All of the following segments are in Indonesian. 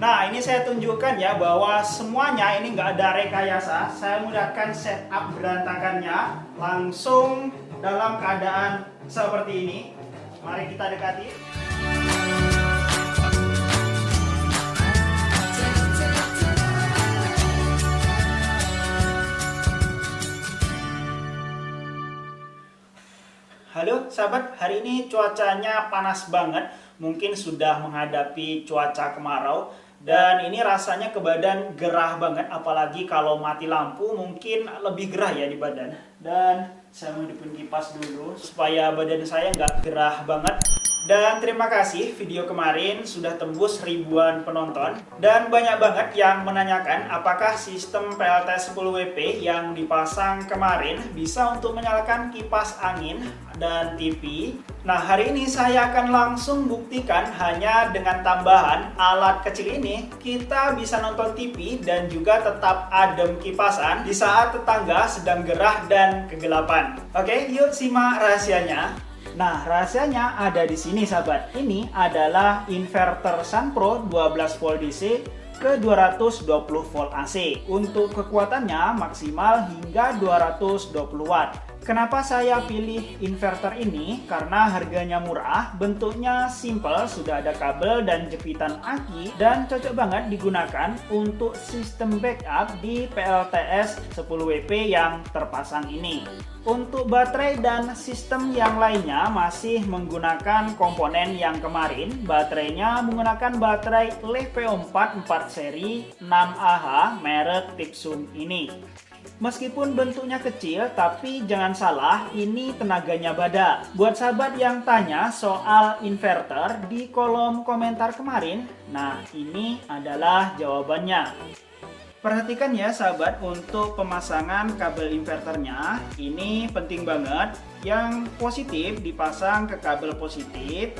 Nah, ini saya tunjukkan ya bahwa semuanya ini nggak ada rekayasa. Saya mudahkan setup berantakannya langsung dalam keadaan seperti ini. Mari kita dekati. Halo sahabat, hari ini cuacanya panas banget. Mungkin sudah menghadapi cuaca kemarau. Dan ini rasanya ke badan gerah banget. Apalagi kalau mati lampu mungkin lebih gerah ya di badan. Dan saya mau hidupin kipas dulu supaya badan saya nggak gerah banget. Dan terima kasih video kemarin sudah tembus ribuan penonton. Dan banyak banget yang menanyakan apakah sistem PLT 10WP yang dipasang kemarin bisa untuk menyalakan kipas angin dan TV. Nah, hari ini saya akan langsung buktikan hanya dengan tambahan alat kecil ini kita bisa nonton TV dan juga tetap adem kipasan di saat tetangga sedang gerah dan kegelapan. Oke, yuk simak rahasianya. Nah, rahasianya ada di sini sahabat. Ini adalah inverter Sunpro 12 volt DC ke 220 volt AC. Untuk kekuatannya maksimal hingga 220 watt. Kenapa saya pilih inverter ini? Karena harganya murah, bentuknya simple, sudah ada kabel dan jepitan aki, dan cocok banget digunakan untuk sistem backup di PLTS 10WP yang terpasang ini. Untuk baterai dan sistem yang lainnya masih menggunakan komponen yang kemarin. Baterainya menggunakan baterai LiPo4 4 seri 6AH merek Tipsum ini. Meskipun bentuknya kecil, tapi jangan salah, ini tenaganya bada. Buat sahabat yang tanya soal inverter di kolom komentar kemarin, nah ini adalah jawabannya. Perhatikan ya sahabat, untuk pemasangan kabel inverternya, ini penting banget. Yang positif dipasang ke kabel positif,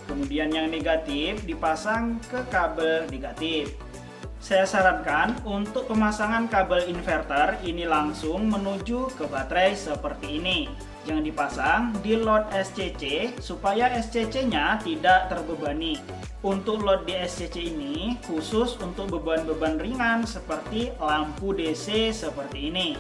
kemudian yang negatif dipasang ke kabel negatif. Saya sarankan untuk pemasangan kabel inverter ini langsung menuju ke baterai seperti ini. Jangan dipasang di load SCC supaya SCC-nya tidak terbebani. Untuk load di SCC ini khusus untuk beban-beban ringan seperti lampu DC seperti ini.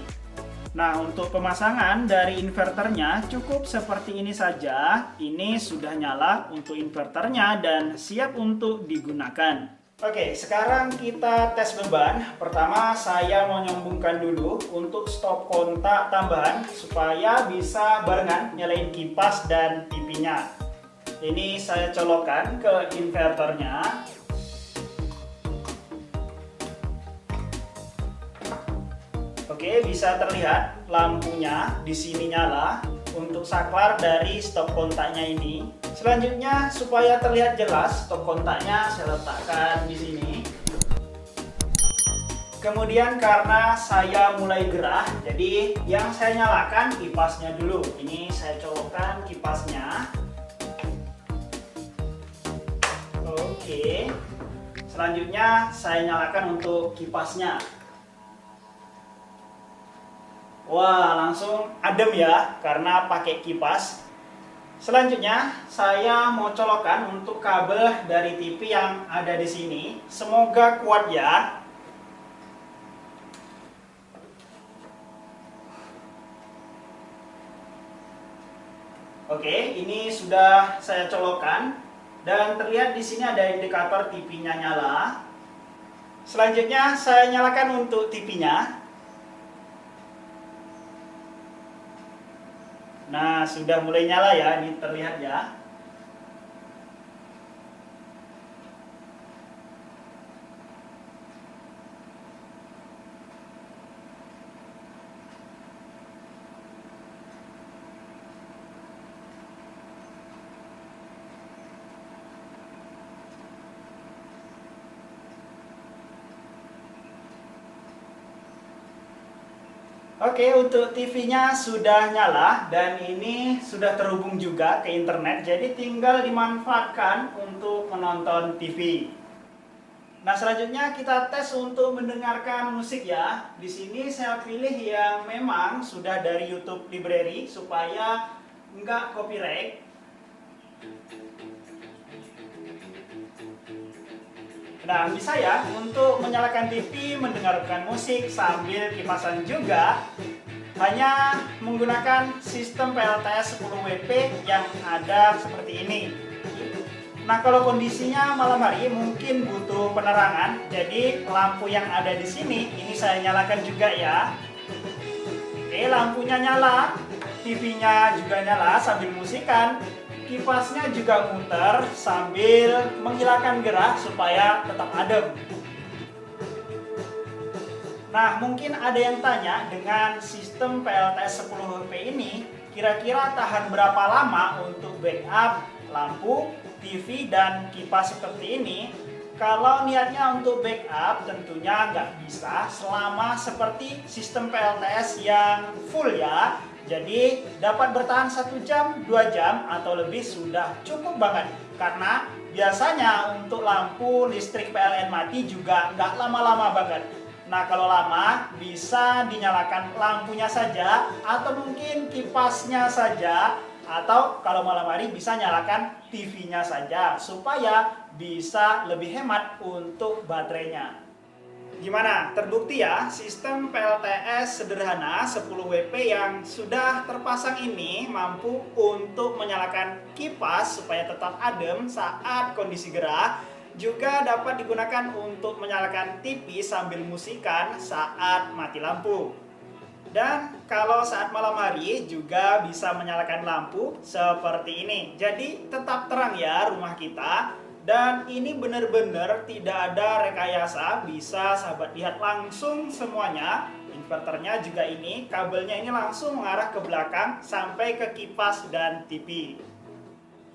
Nah, untuk pemasangan dari inverternya cukup seperti ini saja. Ini sudah nyala untuk inverternya dan siap untuk digunakan. Oke, sekarang kita tes beban. Pertama, saya mau nyambungkan dulu untuk stop kontak tambahan supaya bisa barengan nyalain kipas dan TV-nya. Ini saya colokkan ke inverternya. Oke, bisa terlihat lampunya di sini nyala untuk saklar dari stop kontaknya ini. Selanjutnya, supaya terlihat jelas stop kontaknya saya letakkan di sini. Kemudian karena saya mulai gerah, jadi yang saya nyalakan kipasnya dulu. Ini saya colokkan kipasnya. Oke. Selanjutnya saya nyalakan untuk kipasnya. Wah, langsung adem ya karena pakai kipas. Selanjutnya, saya mau colokkan untuk kabel dari TV yang ada di sini. Semoga kuat ya. Oke, ini sudah saya colokkan dan terlihat di sini ada indikator TV-nya nyala. Selanjutnya, saya nyalakan untuk TV-nya. Nah, sudah mulai nyala ya, ini terlihat ya. Oke, untuk TV-nya sudah nyala dan ini sudah terhubung juga ke internet, jadi tinggal dimanfaatkan untuk menonton TV. Nah, selanjutnya kita tes untuk mendengarkan musik ya. Di sini saya pilih yang memang sudah dari YouTube Library supaya nggak copyright. Nah, bisa ya untuk menyalakan TV, mendengarkan musik sambil kipasan juga hanya menggunakan sistem PLTS 10WP yang ada seperti ini. Nah, kalau kondisinya malam hari mungkin butuh penerangan, jadi lampu yang ada di sini ini saya nyalakan juga ya. Oke, lampunya nyala, TV-nya juga nyala sambil musikan. Kipasnya juga muter sambil menghilangkan gerah supaya tetap adem. Nah, mungkin ada yang tanya dengan sistem PLTS 10WP ini, kira-kira tahan berapa lama untuk backup lampu, TV, dan kipas seperti ini? Kalau niatnya untuk backup tentunya nggak bisa selama seperti sistem PLTS yang full ya. Jadi dapat bertahan 1 jam, 2 jam atau lebih sudah cukup banget. Karena biasanya untuk lampu listrik PLN mati juga nggak lama-lama banget. Nah, kalau lama bisa dinyalakan lampunya saja atau mungkin kipasnya saja, atau kalau malam hari bisa nyalakan TV-nya saja supaya bisa lebih hemat untuk baterainya. Gimana? Terbukti ya, sistem PLTS sederhana 10WP yang sudah terpasang ini mampu untuk menyalakan kipas supaya tetap adem saat kondisi gerah, juga dapat digunakan untuk menyalakan TV sambil musikan saat mati lampu. Dan kalau saat malam hari juga bisa menyalakan lampu seperti ini. Jadi tetap terang ya rumah kita. Dan ini benar-benar tidak ada rekayasa, bisa sahabat lihat langsung semuanya. Inverternya juga ini, kabelnya ini langsung mengarah ke belakang sampai ke kipas dan TV.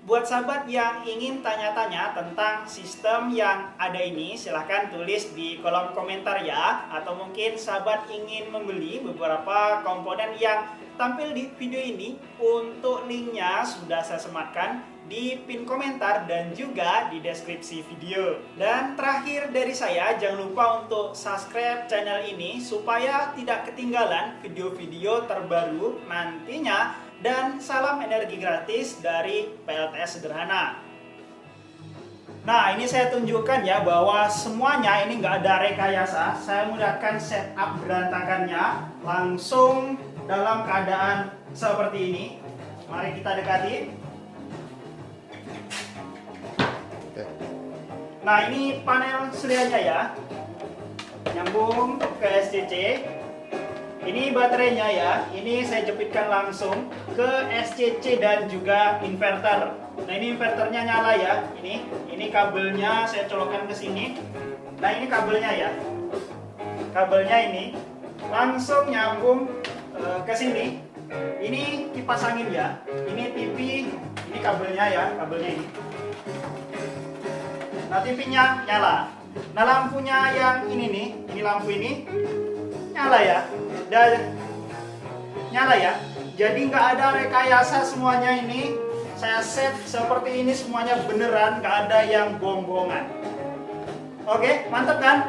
Buat sahabat yang ingin tanya-tanya tentang sistem yang ada ini, silahkan tulis di kolom komentar ya. Atau mungkin sahabat ingin membeli beberapa komponen yang tampil di video ini, untuk linknya sudah saya sematkan di pin komentar dan juga di deskripsi video. Dan terakhir dari saya, jangan lupa untuk subscribe channel ini supaya tidak ketinggalan video-video terbaru nantinya. Dan salam energi gratis dari PLTS Sederhana. Nah, ini saya tunjukkan ya bahwa semuanya ini nggak ada rekayasa. Saya mudahkan setup berantakannya langsung dalam keadaan seperti ini. Mari kita dekati. Nah, ini panel selianya ya, nyambung ke SCC. Ini baterainya ya, ini saya jepitkan langsung ke SCC dan juga inverter. Nah, ini inverternya nyala ya, ini kabelnya saya colokkan ke sini. Nah, ini kabelnya ya, kabelnya ini langsung nyambung ke sini. Ini kipas angin ya, ini TV, ini kabelnya ya, kabelnya ini. Nah, TV-nya nyala. Nah, lampunya yang ini nih, ini lampu ini nyala ya, dan nyala ya. Jadi nggak ada rekayasa, semuanya ini saya set seperti ini, semuanya beneran, nggak ada yang bohong-bohongan. Oke, mantap kan?